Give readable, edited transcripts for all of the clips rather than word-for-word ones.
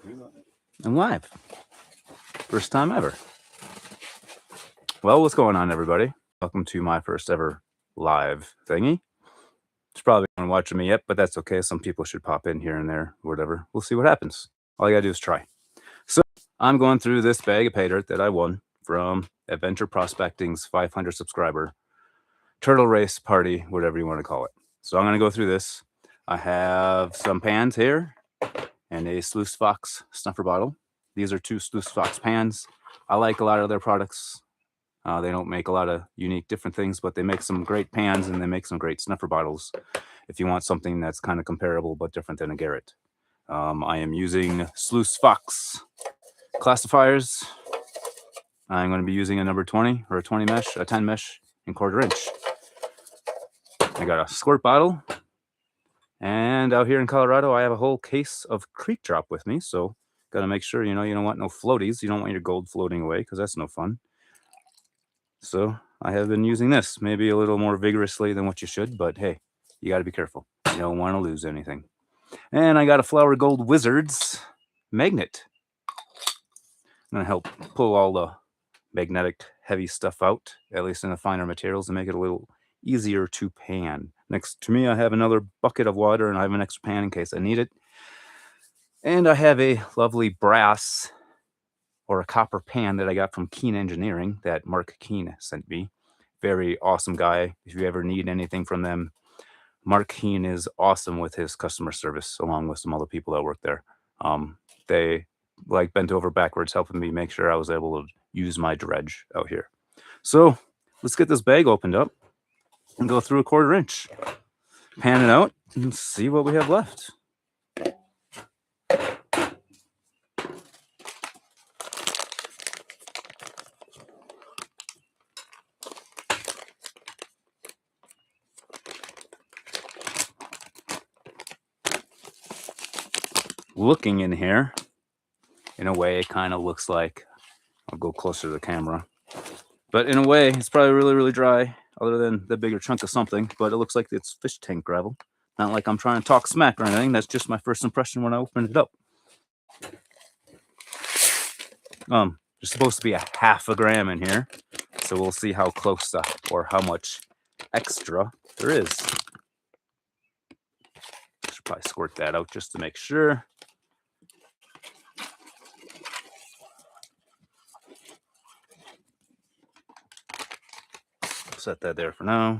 I'm live. First time ever. Well, what's going on, everybody? Welcome to my first ever live thingy. It's probably not watching me yet, but that's okay. Some people should pop in here and there, whatever. We'll see what happens. All you gotta do is try. So I'm going through this bag of pay dirt that I won from Adventure Prospecting's 500 subscriber turtle race party, whatever you want to call it. So I'm gonna go through this. I have some pans here and a Sluice Fox snuffer bottle. These are two Sluice Fox pans. I like a lot of their products. They don't make a lot of unique different things, but they make some great pans and they make some great snuffer bottles if you want something that's kind of comparable but different than a Garrett. I am using Sluice Fox classifiers. I'm going to be using a number 20 or a 20 mesh, a 10 mesh and 1/4 inch. I got a squirt bottle. And out here in Colorado, I have a whole case of Creek Drop with me. So got to make sure, you don't want no floaties. You don't want your gold floating away because that's no fun. So I have been using this maybe a little more vigorously than what you should, but hey, you got to be careful. You don't want to lose anything. And I got a Flower Gold Wizards magnet. I'm going to help pull all the magnetic heavy stuff out, at least in the finer materials, and make it a little easier to pan. Next to me, I have another bucket of water, and I have an extra pan in case I need it. And I have a lovely brass or a copper pan that I got from Keen Engineering that Mark Keen sent me. Very awesome guy. If you ever need anything from them, Mark Keen is awesome with his customer service, along with some other people that work there. They bent over backwards helping me make sure I was able to use my dredge out here. So let's get this bag opened up and go through a 1/4 inch. Pan it out and see what we have left. Looking in here, in a way, it kind of looks like, I'll go closer to the camera, but in a way, it's probably really, really dry, other than the bigger chunk of something, but it looks like it's fish tank gravel. Not like I'm trying to talk smack or anything. That's just my first impression when I opened it up. There's supposed to be a 1/2 gram in here, so we'll see how close or how much extra there is. Should probably squirt that out just to make sure. Set that there for now.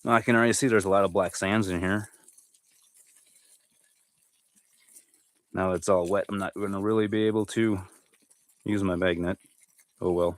I can already see there's a lot of black sands in here. Now it's all wet, I'm not going to really be able to use my magnet. Oh well.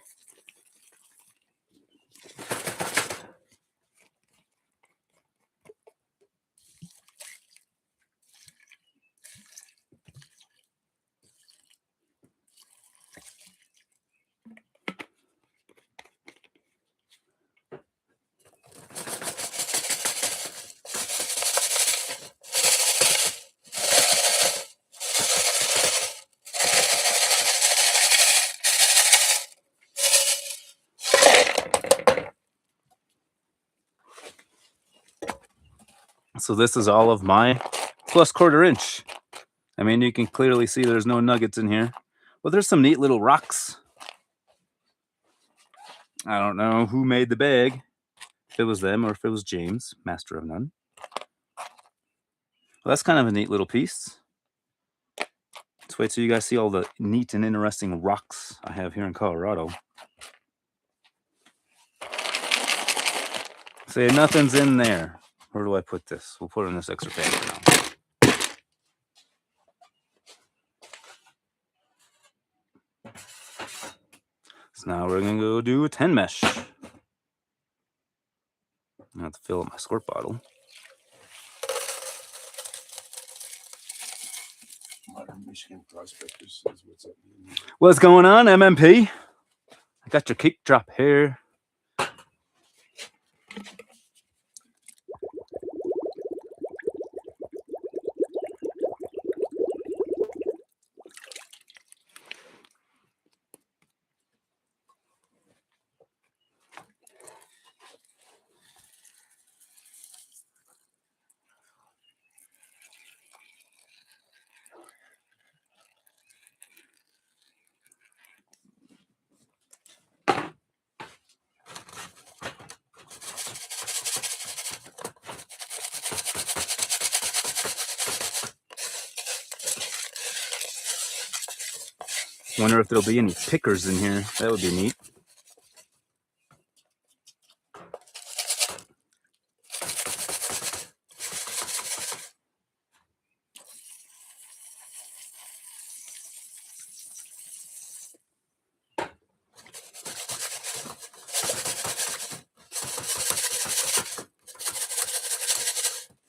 So this is all of my plus 1/4 inch. I mean, you can clearly see there's no nuggets in here, but there's some neat little rocks. I don't know who made the bag, if it was them or if it was James, master of none. Well, that's kind of a neat little piece. Let's wait till you guys see all the neat and interesting rocks I have here in Colorado. Say nothing's in there. Where do I put this? We'll put it in this extra pan for now. So now we're going to go do a 10 mesh. I have to fill up my squirt bottle. Modern Michigan Prospectors is what's up. What's going on, MMP? I got your Creek Drop here. Wonder if there'll be any pickers in here. That would be neat.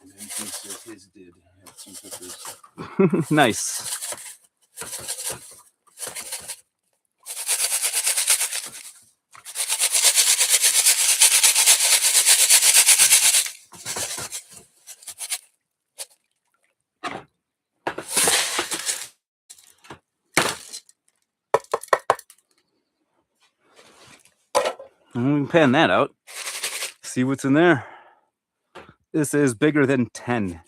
And then he says his did have some pickers. Nice. And we can pan that out. See what's in there. This is bigger than 10.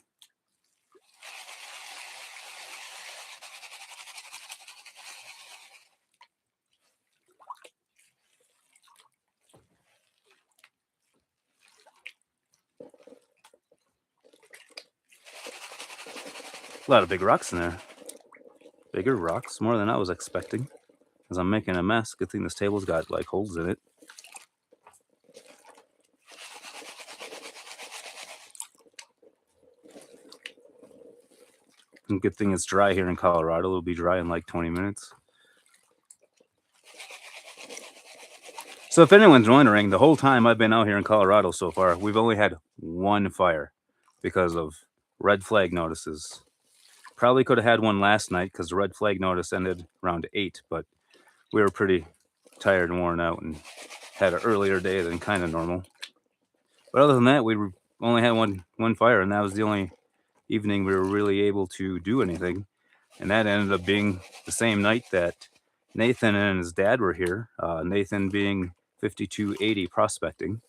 A lot of big rocks in there. Bigger rocks, more than I was expecting. As I'm making a mess. Good thing this table's got like holes in it. And good thing it's dry here in Colorado. It'll be dry in like 20 minutes. So if anyone's wondering, the whole time I've been out here in Colorado so far, we've only had one fire because of red flag notices. Probably could have had one last night because the red flag notice ended around 8, but we were pretty tired and worn out and had an earlier day than kind of normal. But other than that, we only had one fire, and that was the only evening we were really able to do anything. And that ended up being the same night that Nathan and his dad were here. Nathan being 5280 prospecting.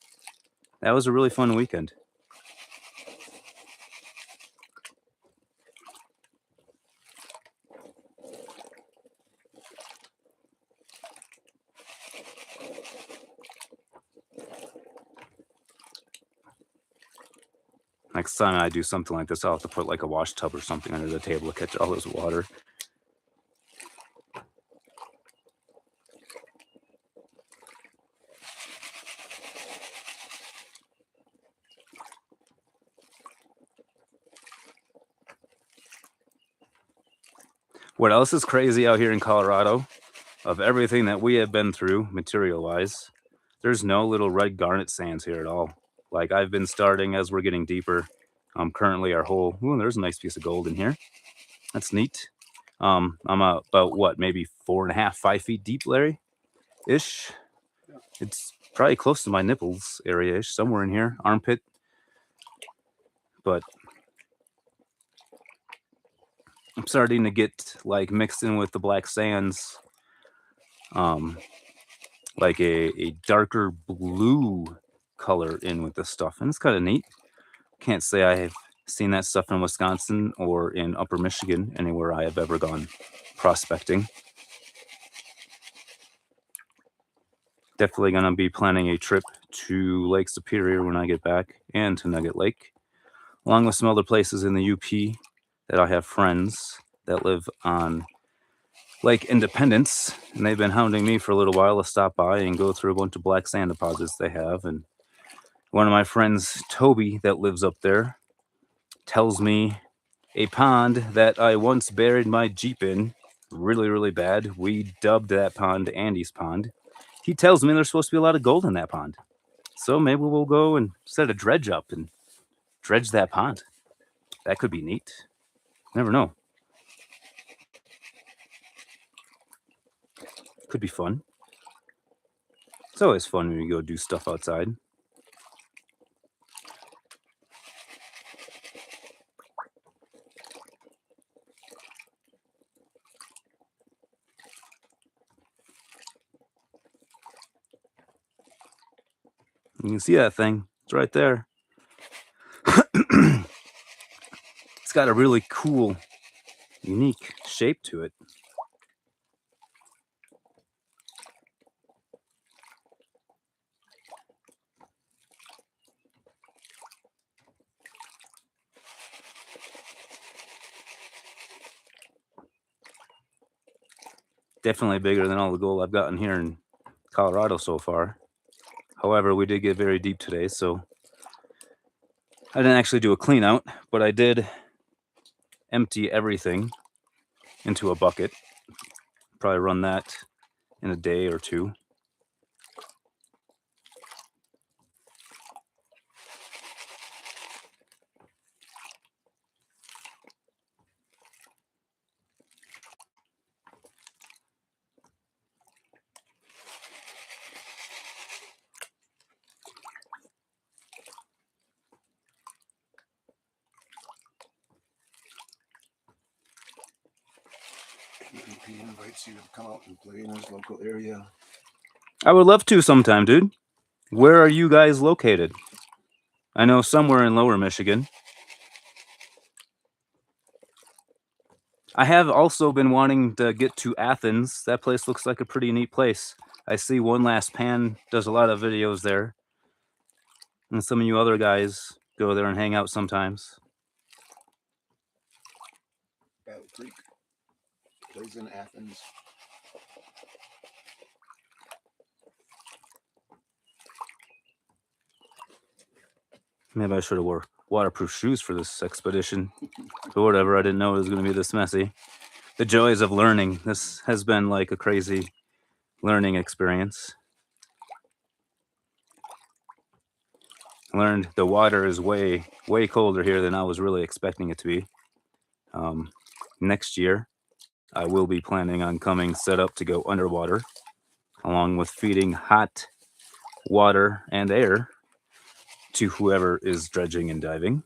That was a really fun weekend. Next time I do something like this, I'll have to put like a wash tub or something under the table to catch all this water. What else is crazy out here in Colorado? Of everything that we have been through material-wise, there's no little red garnet sands here at all. Like I've been starting as we're getting deeper. Currently our hole, ooh, there's a nice piece of gold in here. That's neat. I'm about what, maybe 4.5, 5 feet deep, Larry? Ish. It's probably close to my nipples area-ish, somewhere in here, armpit. But I'm starting to get like mixed in with the black sands. Like a darker blue color in with this stuff, and it's kind of neat. Can't say I have seen that stuff in Wisconsin or in Upper Michigan, anywhere I have ever gone prospecting. Definitely going to be planning a trip to Lake Superior when I get back, and to Nugget Lake, along with some other places in the UP that I have friends that live on Lake Independence, and they've been hounding me for a little while to stop by and go through a bunch of black sand deposits they have. And one of my friends, Toby, that lives up there, tells me a pond that I once buried my Jeep in really, really bad. We dubbed that pond Andy's Pond. He tells me there's supposed to be a lot of gold in that pond. So maybe we'll go and set a dredge up and dredge that pond. That could be neat. Never know. Could be fun. It's always fun when you go do stuff outside. You can see that thing. It's right there. It's got a really cool, unique shape to it. Definitely bigger than all the gold I've gotten here in Colorado so far. However, we did get very deep today, so I didn't actually do a clean out, but I did empty everything into a bucket. Probably run that in a day or two. He invites you to come out and play in his local area. I would love to sometime, dude. Where are you guys located? I know somewhere in Lower Michigan. I have also been wanting to get to Athens. That place looks like a pretty neat place. I see One Last Pan does a lot of videos there. And some of you other guys go there and hang out sometimes. Battle Creek plays in Athens. Maybe I should have wore waterproof shoes for this expedition. But whatever, I didn't know it was going to be this messy. The joys of learning. This has been like a crazy learning experience. Learned the water is way, way colder here than I was really expecting it to be. Next year, I will be planning on coming set up to go underwater, along with feeding hot water and air to whoever is dredging and diving.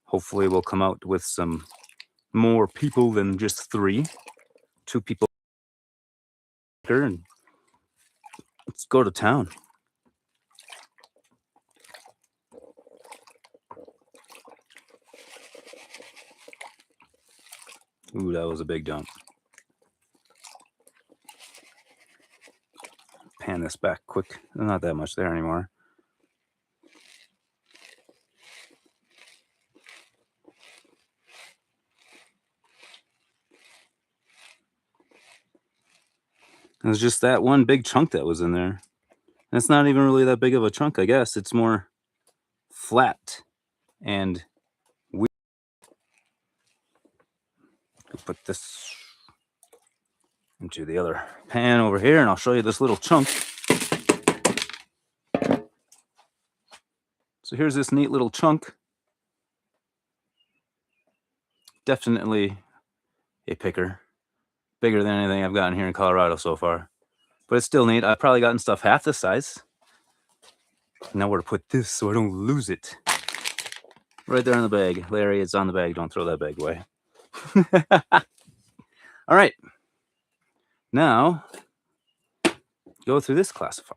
Hopefully we'll come out with some more people than just 3. 2 people. And let's go to town. Ooh, that was a big dump. Pan this back quick. There's not that much there anymore. It was just that one big chunk that was in there. And it's not even really that big of a chunk, I guess. It's more flat and weird. Put this into the other pan over here, and I'll show you this little chunk. So here's this neat little chunk. Definitely a picker. Bigger than anything I've gotten here in Colorado so far. But it's still neat. I've probably gotten stuff half this size. Now where to put this so I don't lose it. Right there in the bag. Larry, it's on the bag. Don't throw that bag away. All right. Now, go through this classifier.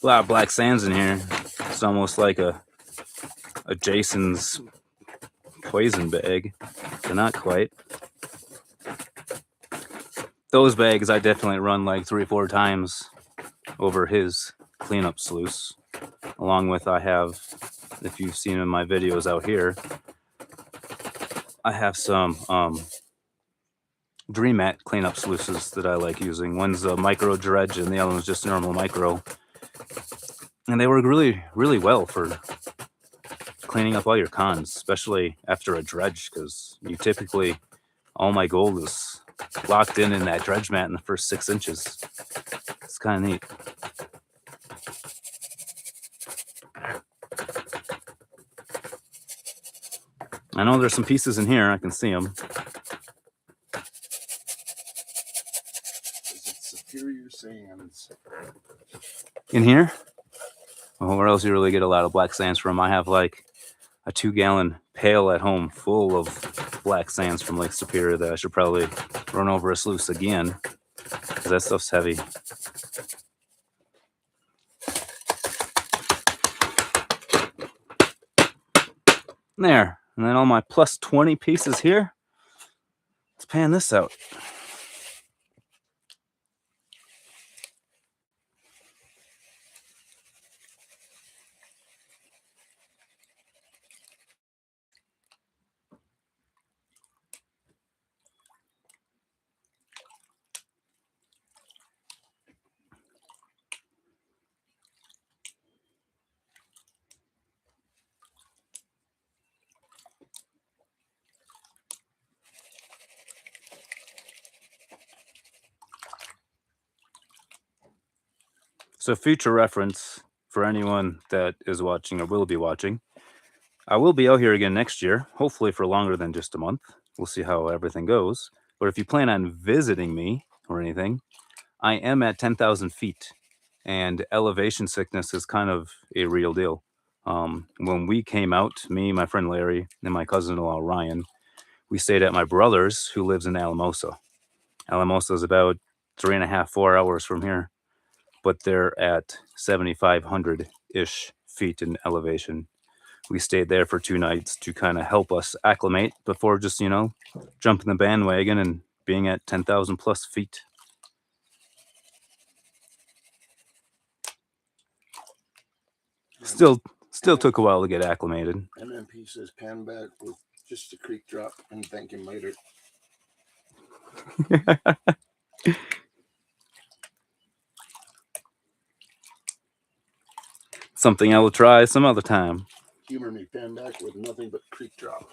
A lot of black sands in here. It's almost like a Jason's poison bag, but not quite. Those bags I definitely run like 3 or 4 times over his cleanup sluice. Along with I have, if you've seen in my videos out here, I have some Dream Mat cleanup sluices that I like using. One's a micro dredge and the other one's just normal micro. And they work really, really well for cleaning up all your cons, especially after a dredge, because you typically, all my gold is locked in that dredge mat in the first 6 inches. It's kind of neat. I know there's some pieces in here. I can see them. Is it Superior Sands? In here? Well, where else you really get a lot of black sands from? I have like a 2-gallon pail at home full of black sands from Lake Superior that I should probably run over a sluice again, because that stuff's heavy. There. And then all my plus 20 pieces here. Let's pan this out. So future reference for anyone that is watching or will be watching, I will be out here again next year, hopefully for longer than just a month. We'll see how everything goes. But if you plan on visiting me or anything, I am at 10,000 feet, and elevation sickness is kind of a real deal. When we came out, me, my friend Larry, and my cousin-in-law Ryan, we stayed at my brother's, who lives in Alamosa. Alamosa is about 3.5, 4 hours from here, but they're at 7,500-ish feet in elevation. We stayed there for 2 nights to kind of help us acclimate before just, jumping the bandwagon and being at 10,000 plus feet. Still took a while to get acclimated. MMP says pan back with just a creek drop and thank him later. Something I will try some other time. Humor me, pan back with nothing but creek drop.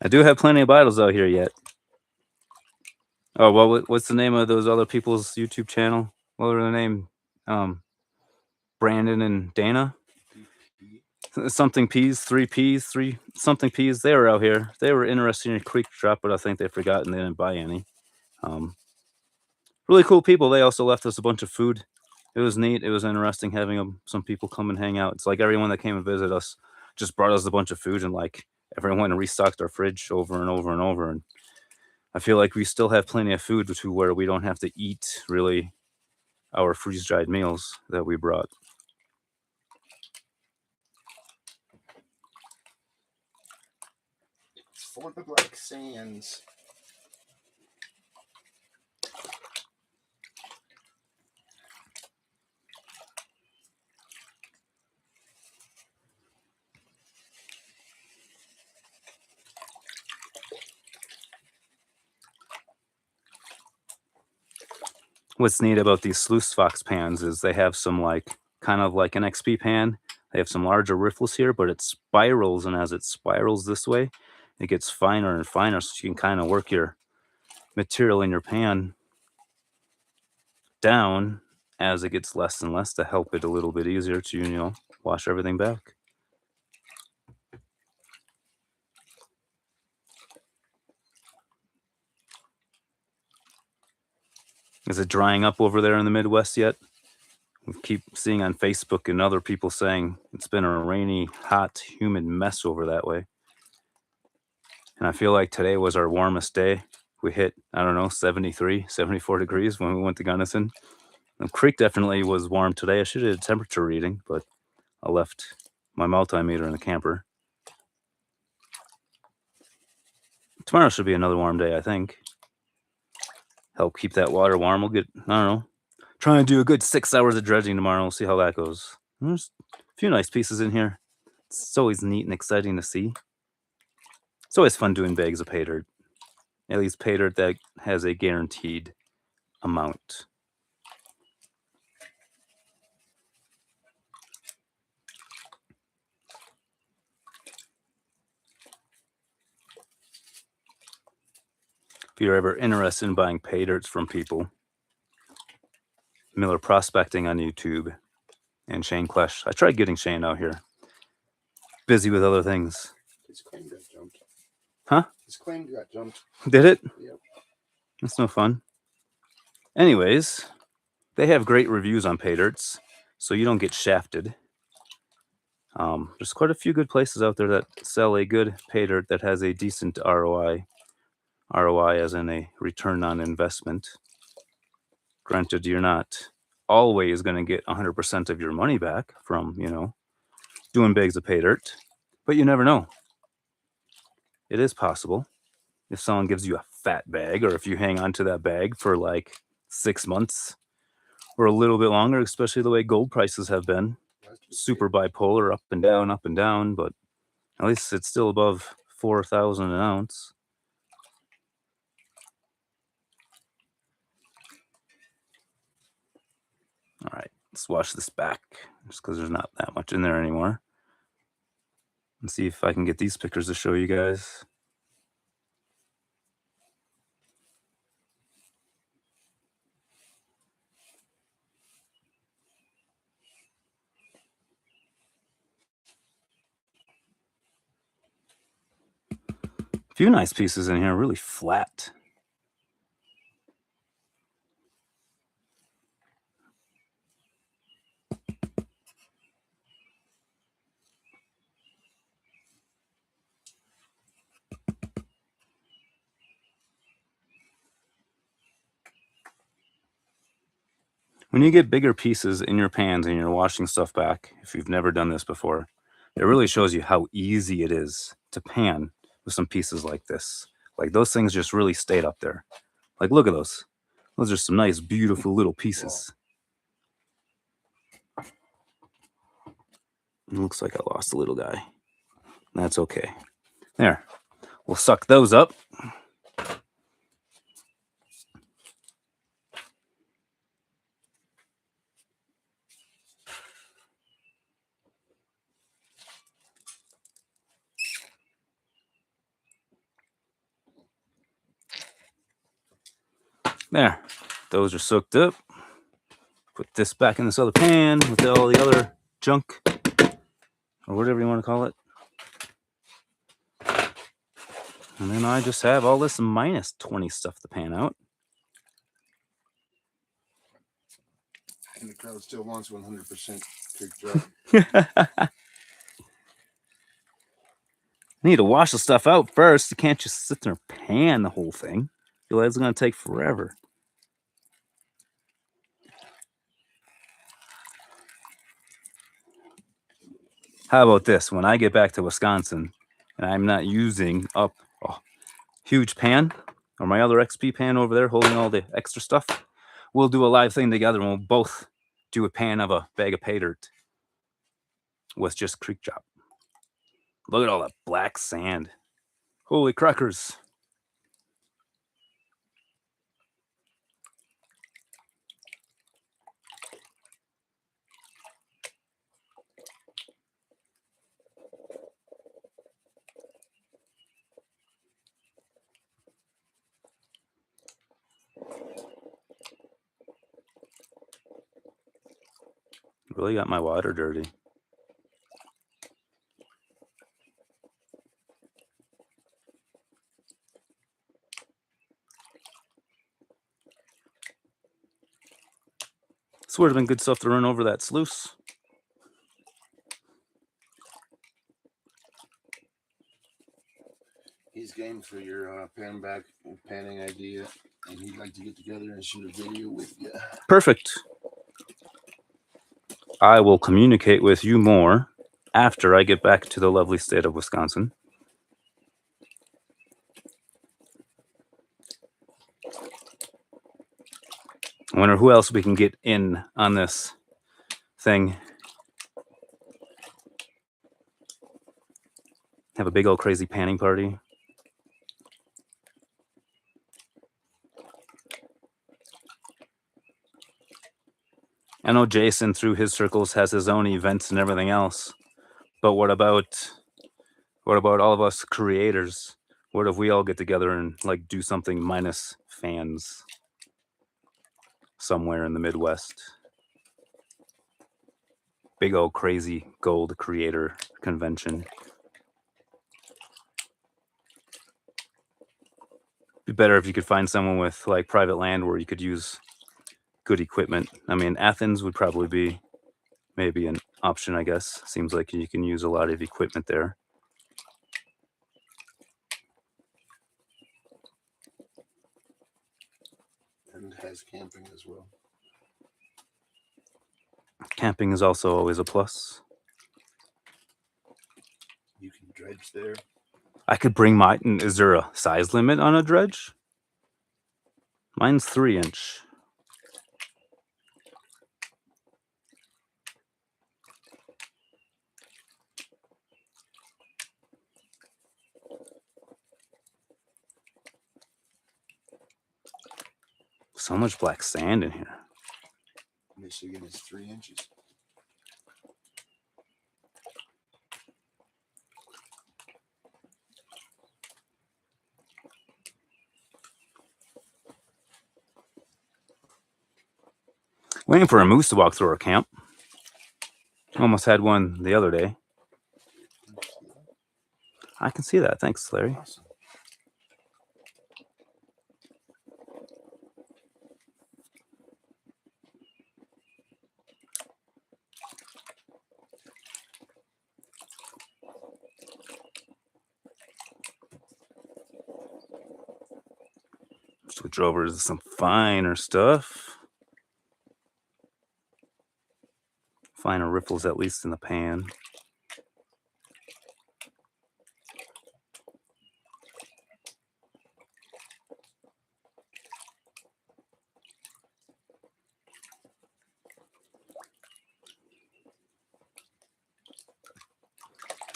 I do have plenty of bottles out here yet. Oh, well, what's the name of those other people's YouTube channel? What were their name? Brandon and Dana? Something Peas, 3 Ps, 3 something Peas. They were out here. They were interested in a creek drop, but I think they forgot and they didn't buy any. Really cool people. They also left us a bunch of food. It was neat. It was interesting having some people come and hang out. It's like everyone that came and visit us just brought us a bunch of food, and like everyone restocked our fridge over and over and over. And I feel like we still have plenty of food to where we don't have to eat really our freeze-dried meals that we brought. It's for the black sands. What's neat about these Sluice Fox pans is they have some kind of like an XP pan. They have some larger riffles here, but it spirals, and as it spirals this way, it gets finer and finer, so you can kind of work your material in your pan down as it gets less and less to help it a little bit easier to, wash everything back. Is it drying up over there in the Midwest yet? We keep seeing on Facebook and other people saying it's been a rainy, hot, humid mess over that way. And I feel like today was our warmest day. We hit, 73, 74 degrees when we went to Gunnison. The creek definitely was warm today. I should have had a temperature reading, but I left my multimeter in the camper. Tomorrow should be another warm day, I think. Help keep that water warm. We'll get, try and do a good 6 hours of dredging tomorrow. We'll see how that goes. There's a few nice pieces in here. It's always neat and exciting to see. It's always fun doing bags of pay dirt. At least pay dirt that has a guaranteed amount. If you're ever interested in buying pay dirts from people, Miller Prospecting on YouTube and Shane Klesch. I tried getting Shane out here. Busy with other things. His claim got jumped. Huh? His claim got jumped. Did it? Yep. That's no fun. Anyways, they have great reviews on pay dirts, so you don't get shafted. There's quite a few good places out there that sell a good pay dirt that has a decent ROI as in a return on investment. Granted, you're not always going to get 100% of your money back from, doing bags of pay dirt, but you never know. It is possible. If someone gives you a fat bag, or if you hang on to that bag for like 6 months or a little bit longer, especially the way gold prices have been, super bipolar, up and down, but at least it's still above 4,000 an ounce. All right, let's wash this back just because there's not that much in there anymore. And see if I can get these pictures to show you guys. A few nice pieces in here, really flat. When you get bigger pieces in your pans and you're washing stuff back, if you've never done this before, it really shows you how easy it is to pan with some pieces like this. Like those things just really stayed up there. Like look at those. Those are some nice, beautiful little pieces. It looks like I lost a little guy. That's okay. There. We'll suck those up. There. Those are soaked up. Put this back in this other pan with all the other junk, or whatever you want to call it. And then I just have all this minus 20 stuff to pan out. And the crowd still wants 100% creek drop. I need to wash the stuff out first. You can't just sit there and pan the whole thing. I feel like it's going to take forever. How about this? When I get back to Wisconsin and I'm not using up a huge pan or my other XP pan over there holding all the extra stuff, we'll do a live thing together and we'll both do a pan of a bag of pay dirt with just creek drop. Look at all that black sand. Holy crackers. Really got my water dirty. This would have been good stuff to run over that sluice. He's game for your panning idea, and he'd like to get together and shoot a video with you. Perfect. I will communicate with you more after I get back to the lovely state of Wisconsin. I wonder who else we can get in on this thing. Have a big old crazy panning party. I know Jason through his circles has his own events and everything else. But what about all of us creators? What if we all get together and like do something minus fans somewhere in the Midwest? Big old crazy gold creator convention. Be better if you could find someone with like private land where you could use good equipment. I mean, Athens would probably be maybe an option, I guess. Seems like you can use a lot of equipment there. And has camping as well. Camping is also always a plus. You can dredge there. I could bring mine. Is there a size limit on a dredge? Mine's 3-inch. So much black sand in here. Michigan is 3 inches. Waiting for a moose to walk through our camp. Almost had one the other day. I can see that. Thanks, Larry. Awesome. Switch over to some finer stuff. Finer ripples, at least in the pan.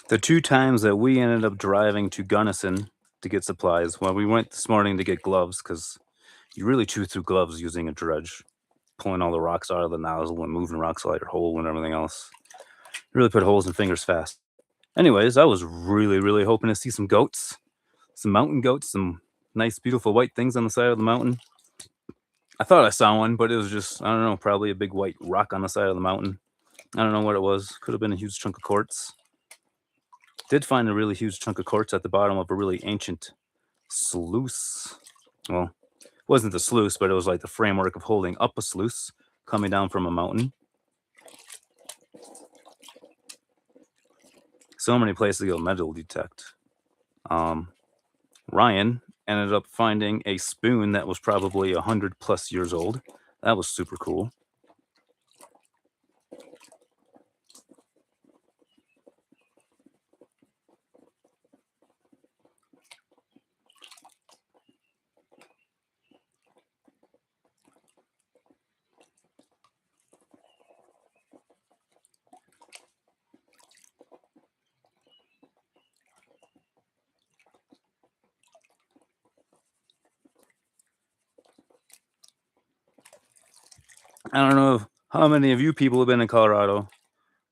The 2 times that we ended up driving to Gunnison to get supplies, well, we went this morning to get gloves because you really chew through gloves using a dredge, pulling all the rocks out of the nozzle and moving rocks out of your hole and everything else. You really put holes in fingers fast. Anyways, I was really hoping to see some goats, some mountain goats, some nice, beautiful white things on the side of the mountain. I thought I saw one, but it was just, I don't know, probably a big white rock on the side of the mountain. I don't know what it was. Could have been a huge chunk of quartz. Did find a really huge chunk of quartz at the bottom of a really ancient sluice. Well, it wasn't the sluice, but it was like the framework of holding up a sluice coming down from a mountain. So many places to go metal detect. Ryan ended up finding a spoon that was probably 100+ years old. That was super cool. I don't know how many of you people have been in Colorado,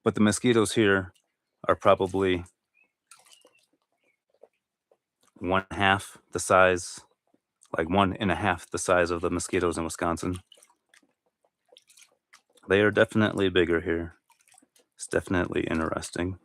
but the mosquitoes here are probably 1/2 the size, like 1.5 the size of the mosquitoes in Wisconsin. They are definitely bigger here. It's definitely interesting.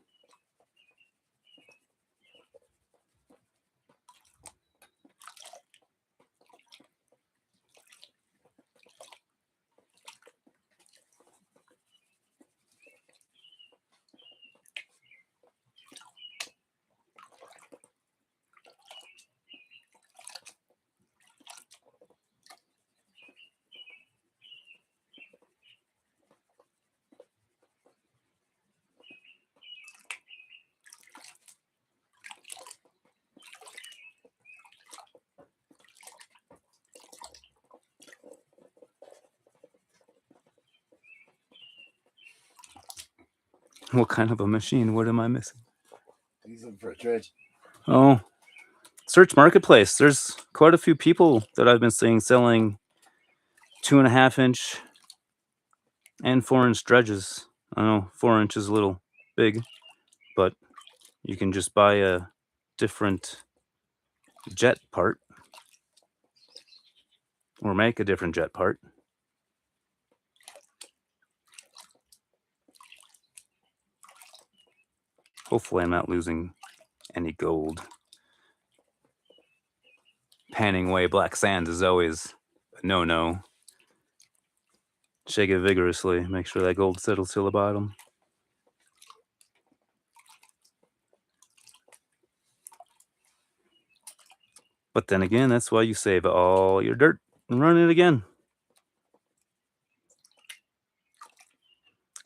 What kind of a machine? What am I missing? He's looking for a dredge. Oh, search marketplace. There's quite a few people that I've been seeing selling 2.5-inch and 4-inch dredges. I know 4-inch is a little big, but you can just buy a different jet part or make a different jet part. Hopefully I'm not losing any gold. Panning away black sand is always a no-no. Shake it vigorously. Make sure that gold settles to the bottom. But then again, that's why you save all your dirt and run it again.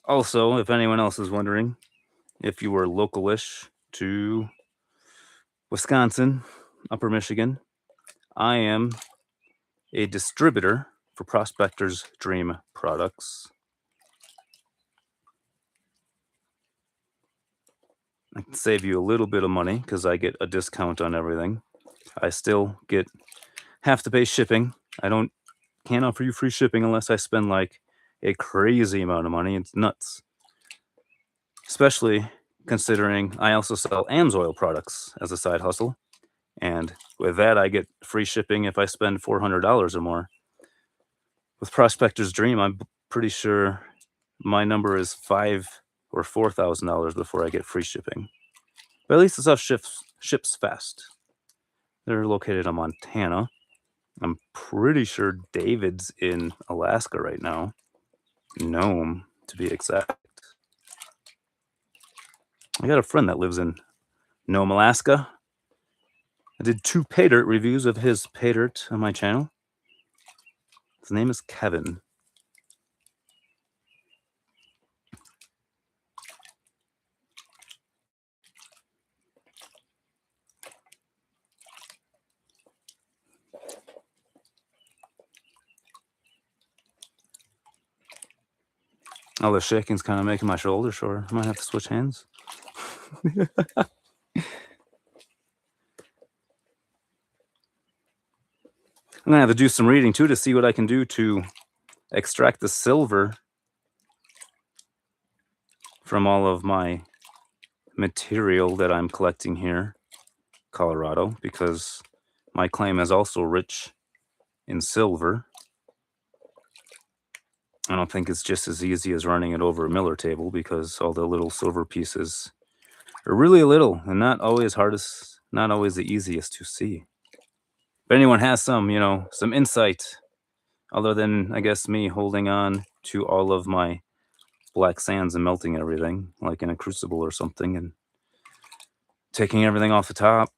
Also, if anyone else is wondering, if you were localish to Wisconsin, Upper Michigan, I am a distributor for Prospector's Dream products. I can save you a little bit of money because I get a discount on everything. I still have to pay shipping. Can't offer you free shipping unless I spend like a crazy amount of money. It's nuts. Especially considering I also sell AMSOIL products as a side hustle. And with that, I get free shipping if I spend $400 or more. With Prospector's Dream, I'm pretty sure my number is $5,000 or $4,000 before I get free shipping. But at least the stuff ships fast. They're located in Montana. I'm pretty sure David's in Alaska right now. Nome, to be exact. I got a friend that lives in Nome, Alaska. I did 2 pay dirt reviews of his pay dirt on my channel. His name is Kevin. Oh, the shaking's kind of making my shoulder sore. I might have to switch hands. I'm gonna have to do some reading too to see what I can do to extract the silver from all of my material that I'm collecting here, Colorado, because my claim is also rich in silver. I don't think it's just as easy as running it over a Miller table because all the little silver pieces are really little and not always the easiest to see. If anyone has some insight other than, I guess, me holding on to all of my black sands and melting everything like in a crucible or something and taking everything off the top.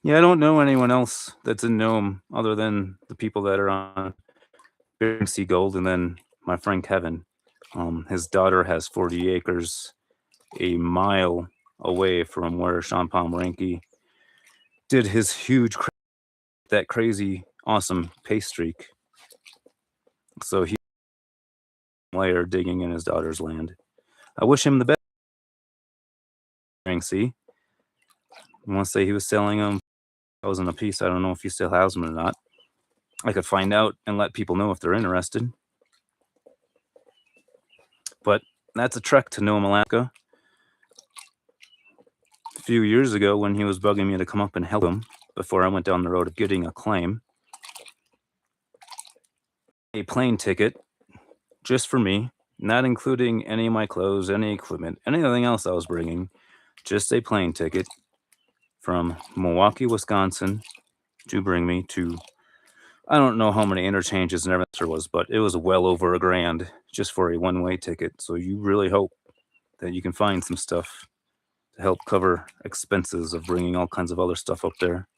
Yeah, I don't know anyone else that's in Nome other than the people that are on Bering Sea Gold and then my friend Kevin. His daughter has 40 acres a mile away from where Sean Pomeranke did his huge, that crazy, awesome pace streak. So he layer digging in his daughter's land. I wish him the best. Bering Sea. I want to say he was selling them $1,000 a piece. I don't know if he still has them or not. I could find out and let people know if they're interested. But that's a trek to Nome, Alaska. A few years ago when he was bugging me to come up and help him before I went down the road of getting a claim, a plane ticket just for me, not including any of my clothes, any equipment, anything else I was bringing, just a plane ticket from Milwaukee, Wisconsin to bring me to, I don't know how many interchanges and everything there was, but it was well over $1,000 just for a one-way ticket. So you really hope that you can find some stuff to help cover expenses of bringing all kinds of other stuff up there.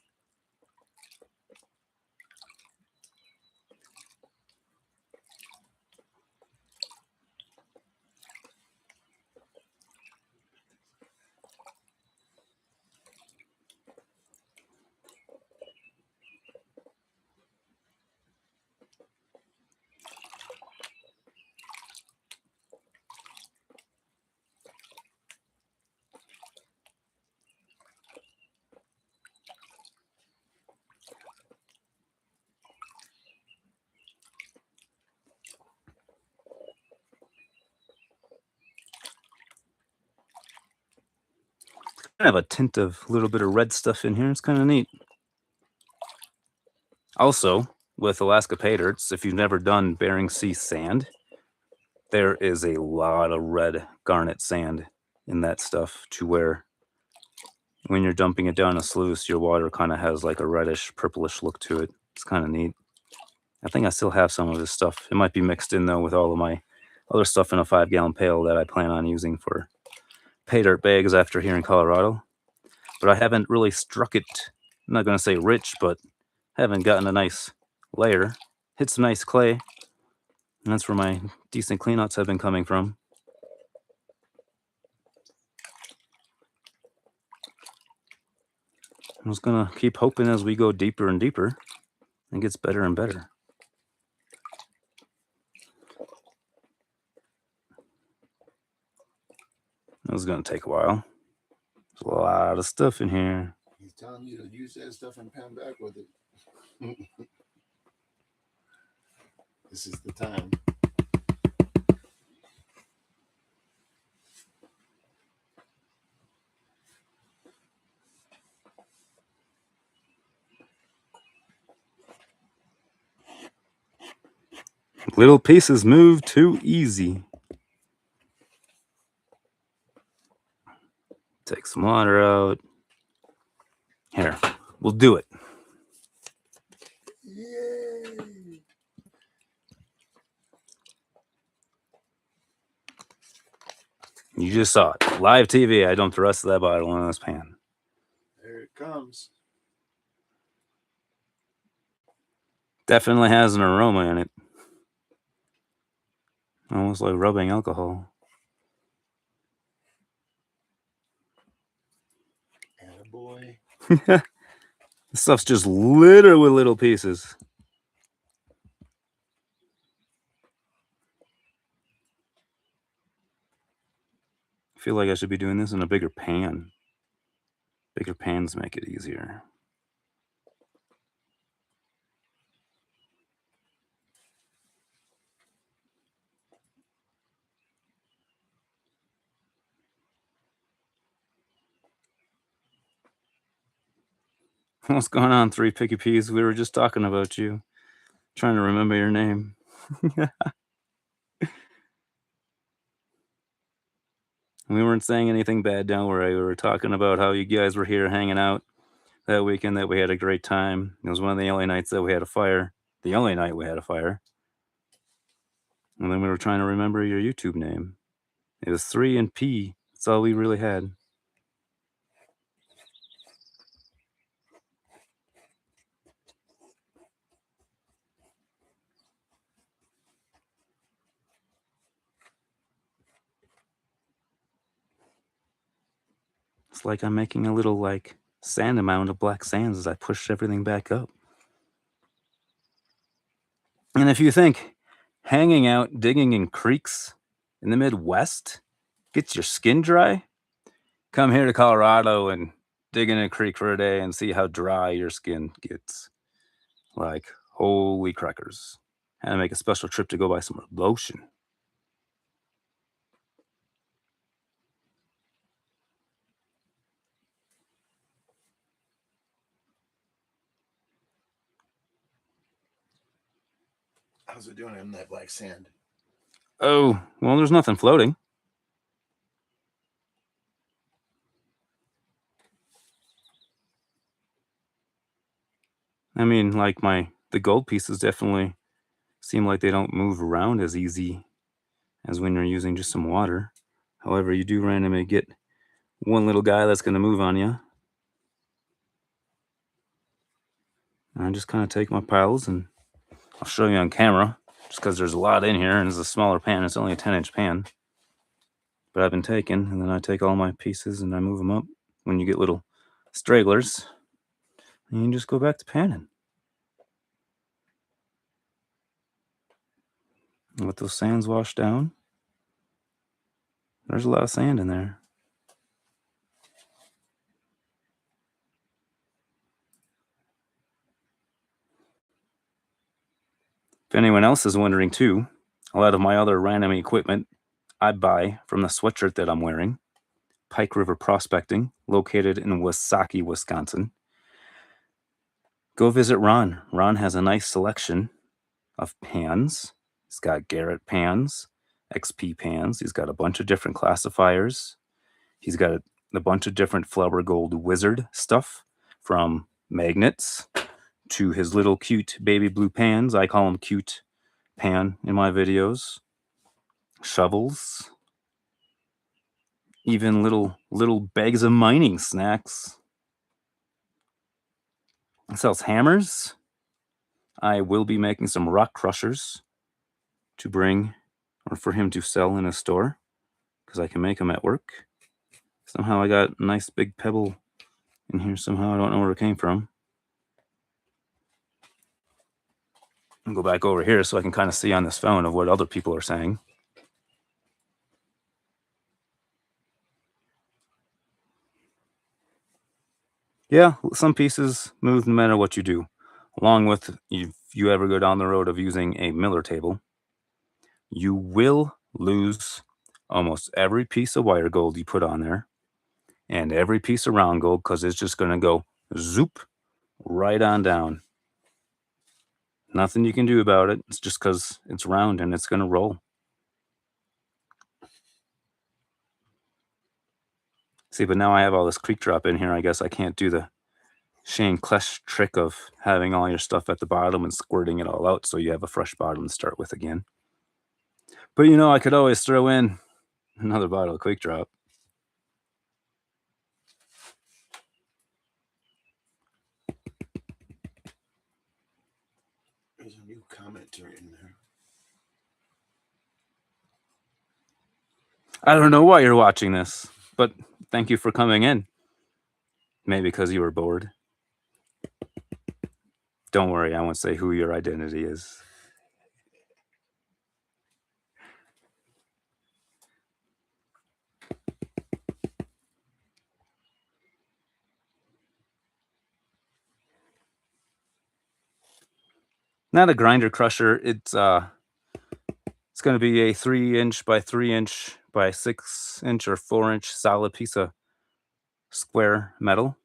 I have a tint of a little bit of red stuff in here. It's kind of neat. Also, with Alaska pay dirts, if you've never done Bering Sea sand, there is a lot of red garnet sand in that stuff to where when you're dumping it down a sluice, your water kind of has like a reddish, purplish look to it. It's kind of neat. I think I still have some of this stuff. It might be mixed in though with all of my other stuff in a 5-gallon pail that I plan on using for pay dirt bags after here in Colorado. But I haven't really struck it. I'm not going to say rich, but haven't gotten a nice layer. Hit some nice clay. And that's where my decent cleanouts have been coming from. I'm just going to keep hoping as we go deeper and deeper, it gets better and better. This is going to take a while. There's a lot of stuff in here. He's telling you to use that stuff and pan back with it. This is the time. Little pieces move too easy. Take some water out. Here, we'll do it. Yay! You just saw it. Live TV. I dumped the rest of that bottle in this pan. There it comes. Definitely has an aroma in it. Almost like rubbing alcohol. Attaboy. This stuff's just littered with little pieces. I feel like I should be doing this in a bigger pan. Bigger pans make it easier. What's going on, 3 Picky Peas? We were just talking about you. Trying to remember your name. We weren't saying anything bad, don't worry. We were talking about how you guys were here hanging out that weekend, that we had a great time. It was one of the only nights that we had a fire. The only night we had a fire. And then we were trying to remember your YouTube name. It was 3 and P. That's all we really had. It's like I'm making a little like sand mound of black sands as I push everything back up. And if you think hanging out, digging in creeks in the Midwest gets your skin dry, come here to Colorado and dig in a creek for a day and see how dry your skin gets. Like, holy crackers. Had to make a special trip to go buy some lotion. How's it doing in that black sand? Oh, well, there's nothing floating. I mean, like the gold pieces definitely seem like they don't move around as easy as when you're using just some water. However, you do randomly get one little guy that's going to move on you. And I just kind of take my piles and I'll show you on camera just because there's a lot in here and it's a smaller pan. It's only a 10-inch pan. But I've been taking, and then I take all my pieces and I move them up. When you get little stragglers, and you can just go back to panning. And let those sands wash down. There's a lot of sand in there. If anyone else is wondering too, a lot of my other random equipment I buy from the sweatshirt that I'm wearing. Pike River Prospecting, located in Wasaki, Wisconsin. Go visit Ron. Ron has a nice selection of pans. He's got Garrett pans, XP pans. He's got a bunch of different classifiers. He's got a bunch of different Flower Gold Wizard stuff, from magnets to his little cute baby blue pans. I call him Cute Pan in my videos. Shovels, even little bags of mining snacks. He sells hammers. I will be making some rock crushers to bring, or for him to sell in a store, because I can make them at work. Somehow I got a nice big pebble in here somehow. I don't know where it came from. I'll go back over here so I can kind of see on this phone of what other people are saying. Yeah, some pieces move no matter what you do. Along with, if you ever go down the road of using a Miller table, you will lose almost every piece of wire gold you put on there and every piece of round gold, because it's just going to go zoop right on down. Nothing you can do about it. It's just because it's round and it's going to roll. See, but now I have all this creek drop in here. I guess I can't do the Shane Klesh trick of having all your stuff at the bottom and squirting it all out so you have a fresh bottom to start with again. But you know, I could always throw in another bottle of Quick Drop. There's a new commenter in there. I don't know why you're watching this, but thank you for coming in. Maybe because you were bored. Don't worry, I won't say who your identity is. Not a grinder crusher. It's going to be a 3-inch by 3-inch by 6-inch or 4-inch solid piece of square metal.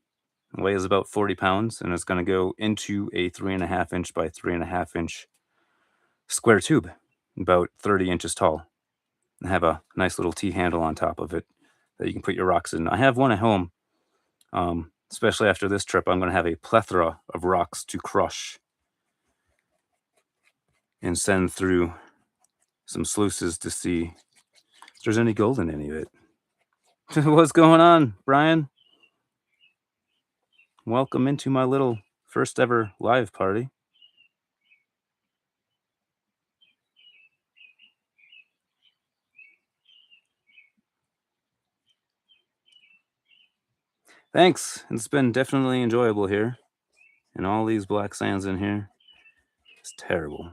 It weighs about 40 pounds, and it's going to go into a 3.5-inch by 3.5-inch square tube, about 30 inches tall, and have a nice little T-handle on top of it that you can put your rocks in. I have one at home. Especially after this trip, I'm going to have a plethora of rocks to crush and send through some sluices to see if there's any gold in any of it. What's going on, Brian? Welcome into my little first ever live party. Thanks. It's been definitely enjoyable here. And all these black sands in here. It's terrible.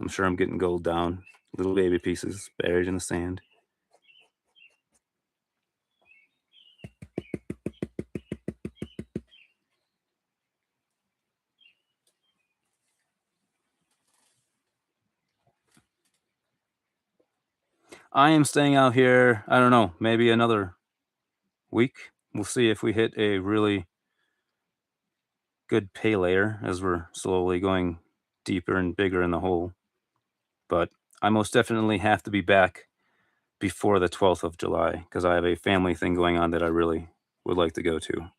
I'm sure I'm getting gold down. Little baby pieces buried in the sand. I am staying out here, I don't know, maybe another week. We'll see if we hit a really good pay layer as we're slowly going deeper and bigger in the hole. But I most definitely have to be back before the 12th of July because I have a family thing going on that I really would like to go to.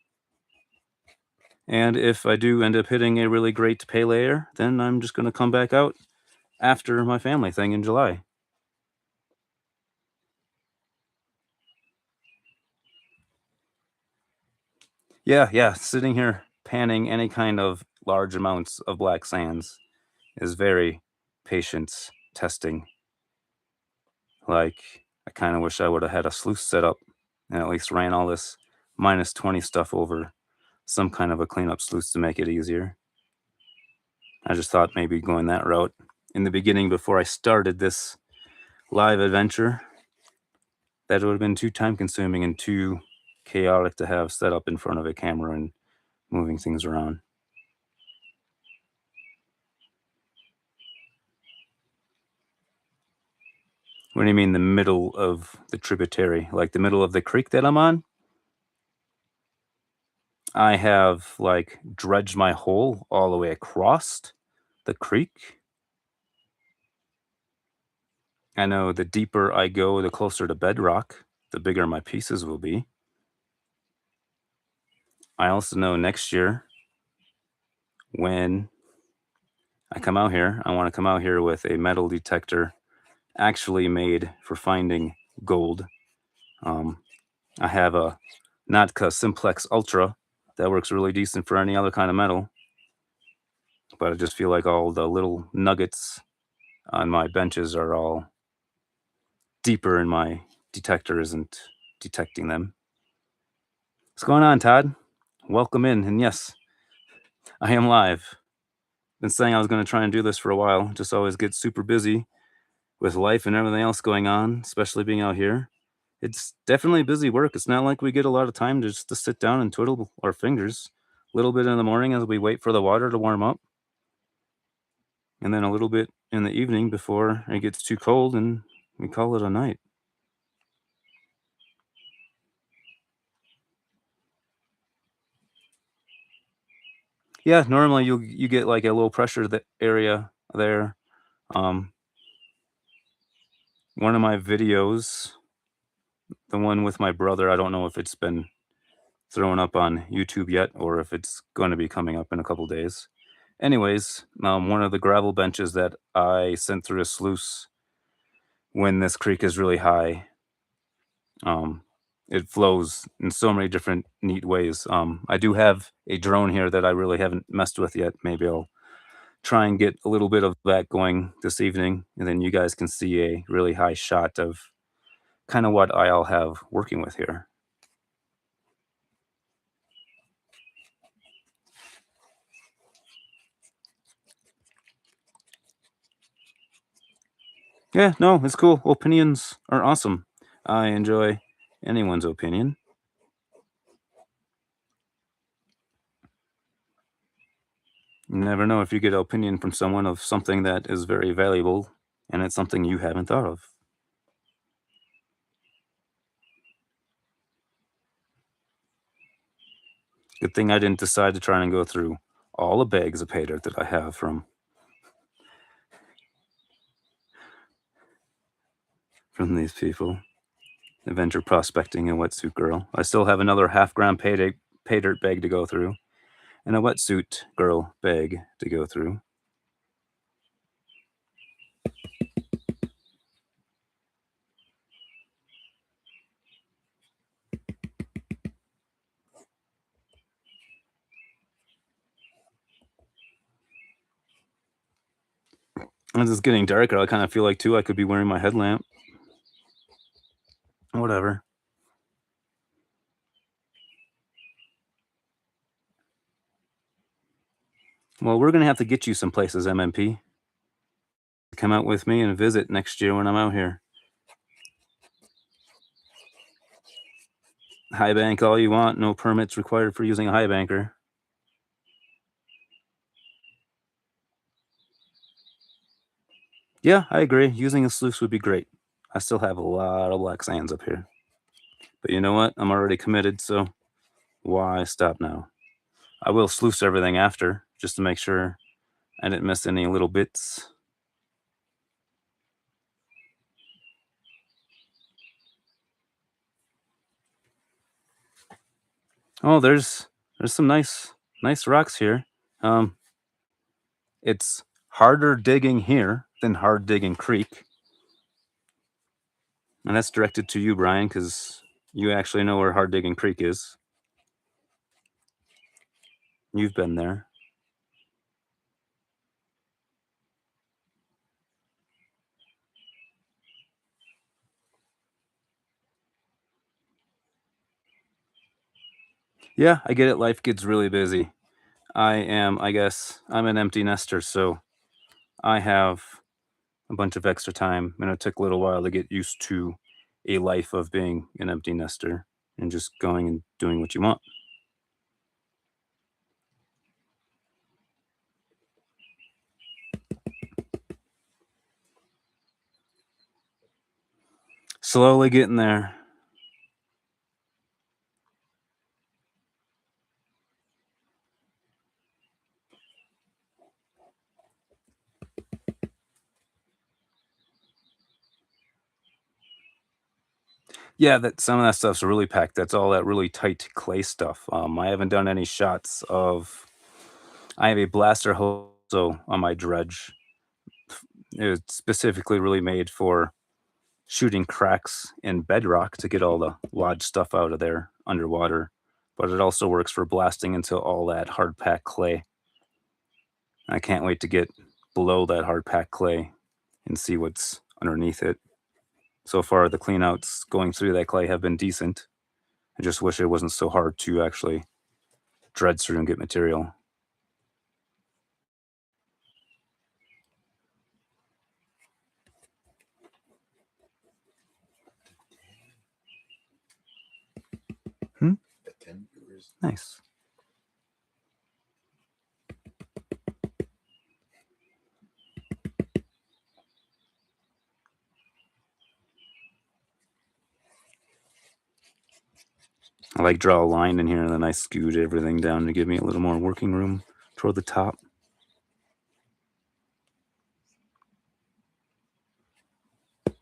And if I do end up hitting a really great pay layer, then I'm just going to come back out after my family thing in July. Yeah, sitting here panning any kind of large amounts of black sands is very patience testing. Like, I kind of wish I would have had a sluice set up and at least ran all this minus 20 stuff over some kind of a cleanup sluice to make it easier. I just thought maybe going that route in the beginning before I started this live adventure, that would have been too time consuming and too chaotic to have set up in front of a camera and moving things around. What do you mean the middle of the tributary? Like the middle of the creek that I'm on? I have like dredged my hole all the way across the creek. I know the deeper I go, the closer to bedrock. the bigger my pieces will be. I also know next year when I come out here, I want to come out here with a metal detector actually made for finding gold. I have a Nadka Simplex Ultra that works really decent for any other kind of metal, but I just feel like all the little nuggets on my benches are all deeper and my detector isn't detecting them. What's going on, Todd? Welcome in. And yes, I am live. Been saying I was going to try and do this for a while. Just always get super busy with life and everything else going on, especially being out here. It's definitely busy work. It's not like we get a lot of time just to sit down and twiddle our fingers. A little bit in the morning as we wait for the water to warm up, and then a little bit in the evening before it gets too cold and we call it a night. Yeah, normally you get like a low pressure area there. Um, One of my videos, the one with my brother, I don't know if it's been thrown up on YouTube yet or if it's going to be coming up in a couple days. Anyways, one of the gravel benches that I sent through a sluice when this creek is really high, um, it flows in so many different neat ways. I do have a drone here that I really haven't messed with yet. Maybe I'll try and get a little bit of that going this evening, and then you guys can see a really high shot of kind of what I'll have working with here. Yeah, no, it's cool. Opinions are awesome. I enjoy anyone's opinion. You never know if you get an opinion from someone of something that is very valuable and it's something you haven't thought of. Good thing I didn't decide to try and go through all the bags of pay dirt that I have from these people. Adventure prospecting and wetsuit girl. I still have another half-gram pay dirt bag to go through, and a wetsuit girl bag to go through. As it's getting darker, I kind of feel like too I could be wearing my headlamp. Whatever. Well, we're gonna have to get you some places, MMP. Come out with me and visit next year when I'm out here. High bank all you want. No permits required for using a high banker. Yeah, I agree. Using a sluice would be great. I still have a lot of black sands up here. But you know what? I'm already committed, so why stop now? I will sluice everything after, just to make sure I didn't miss any little bits. Oh, there's some nice rocks here. Um, it's harder digging here than hard digging creek, and that's directed to you, Brian, because you actually know where hard digging creek is. You've been there. Yeah, I get it. Life gets really busy. I guess, I'm an empty nester, so I have a bunch of extra time, and it took a little while to get used to a life of being an empty nester and just going and doing what you want. Slowly getting there. Yeah, that some of that stuff's really packed. That's all that really tight clay stuff. I haven't done any shots of. I have a blaster hose on my dredge. It's specifically really made for shooting cracks in bedrock to get all the lodged stuff out of there underwater. But it also works for blasting into all that hard packed clay. I can't wait to get below that hard packed clay and see what's underneath it. So far, the cleanouts going through that clay have been decent. I just wish it wasn't so hard to actually dredge through and get material. Hmm? At 10 viewers. Nice. I like draw a line in here and then I scoot everything down to give me a little more working room toward the top. At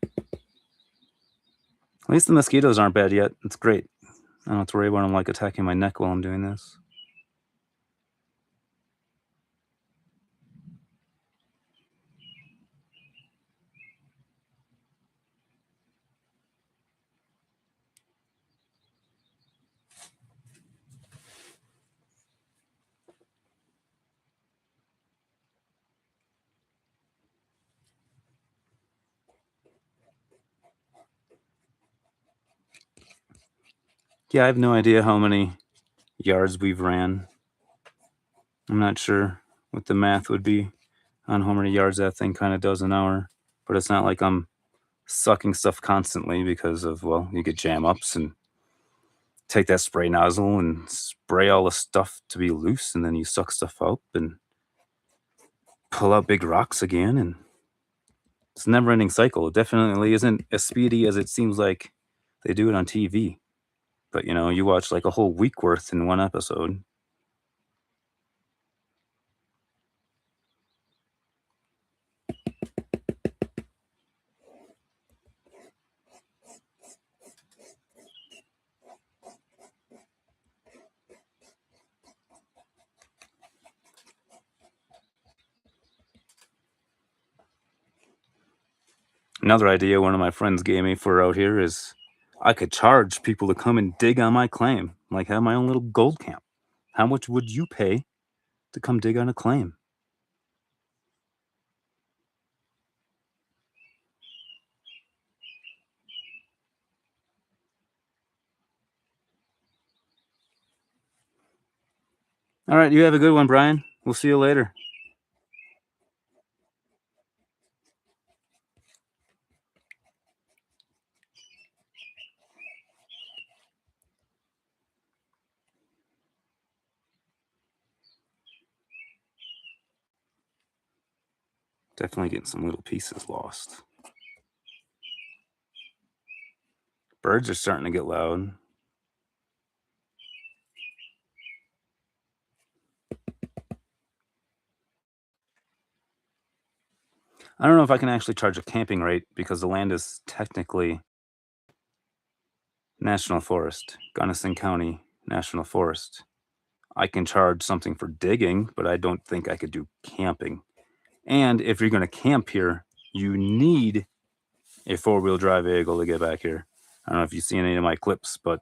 least the mosquitoes aren't bad yet. It's great. I don't have to worry about them like attacking my neck while I'm doing this. Yeah, I have no idea how many yards we've ran. I'm not sure what the math would be on how many yards that thing kind of does an hour, but it's not like I'm sucking stuff constantly because of, well, you get jam ups and take that spray nozzle and spray all the stuff to be loose, and then you suck stuff up and pull out big rocks again, and it's a never ending cycle. It definitely isn't as speedy as it seems like they do it on TV. But you watch like a whole week worth in one episode. Another idea one of my friends gave me for out here is I could charge people to come and dig on my claim, like have my own little gold camp. How much would you pay to come dig on a claim? All right, you have a good one, Brian. We'll see you later. Definitely getting some little pieces lost. Birds are starting to get loud. I don't know if I can actually charge a camping rate because the land is technically National Forest, Gunnison County National Forest. I can charge something for digging, but I don't think I could do camping. And if you're going to camp here, you need a four-wheel drive vehicle to get back here. I don't know if you've seen any of my clips, but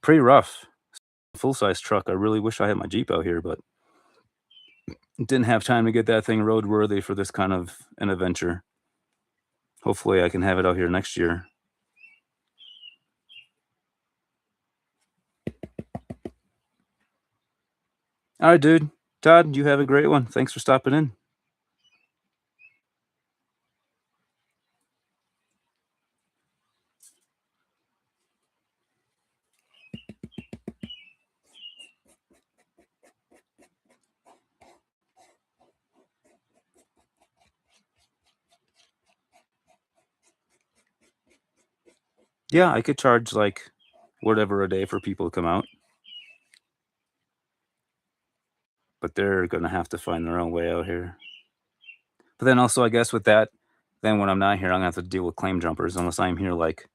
pretty rough. Full-size truck. I really wish I had my Jeep out here, but didn't have time to get that thing roadworthy for this kind of an adventure. Hopefully I can have it out here next year. All right, dude. Todd, you have a great one. Thanks for stopping in. Yeah, I could charge like whatever a day for people to come out. But they're going to have to find their own way out here. But then also, I guess with that, then when I'm not here, I'm going to have to deal with claim jumpers unless I'm here like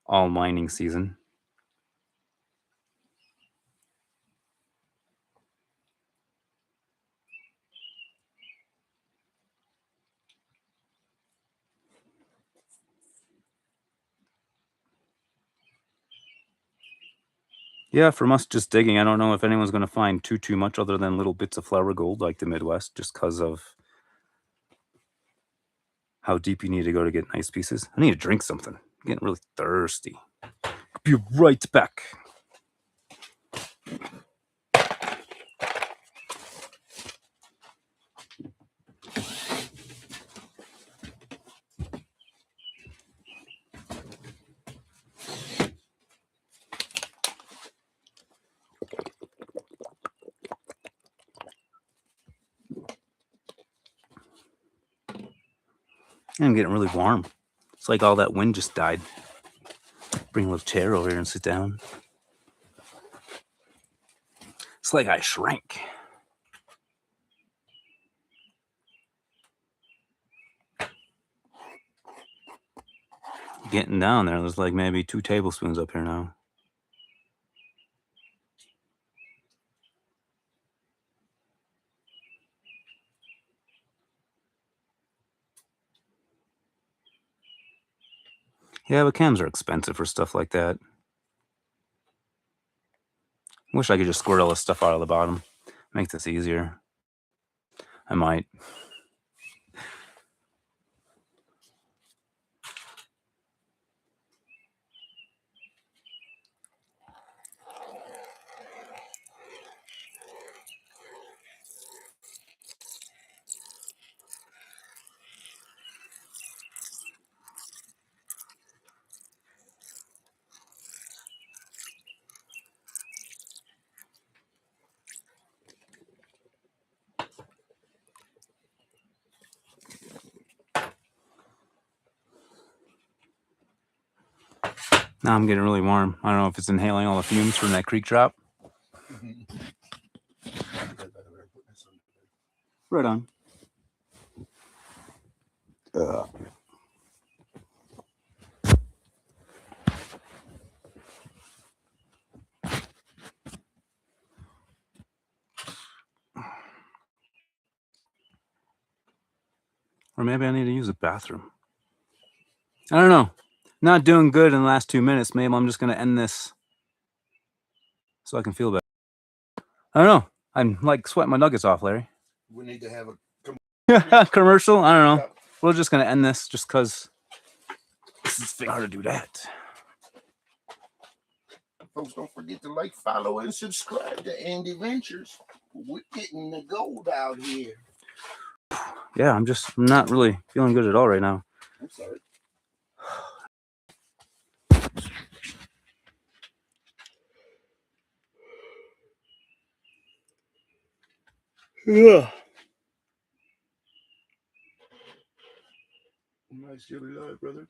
all mining season. Yeah, from us just digging, I don't know if anyone's going to find too much other than little bits of flour gold like the Midwest, just because of how deep you need to go to get nice pieces. I need to drink something. I'm getting really thirsty. Be right back. I'm getting really warm. It's like all that wind just died. Bring a little chair over here and sit down. It's like I shrank. Getting down there, there's like maybe 2 tablespoons up here now. Yeah, but cams are expensive for stuff like that. Wish I could just squirt all this stuff out of the bottom. Make this easier. I might. Now I'm getting really warm. I don't know if it's inhaling all the fumes from that creek drop. Right on. Or maybe I need to use a bathroom. I don't know. Not doing good in the last 2 minutes. Maybe I'm just going to end this so I can feel better. I don't know. I'm like sweating my nuggets off, Larry. We need to have a commercial? I don't know. We're just going to end this just because it's hard to do that. Folks, don't forget to like, follow, and subscribe to Andy Ventures. We're getting the gold out here. Yeah, I'm not really feeling good at all right now. I'm sorry. Yeah. Nice chili live, brother.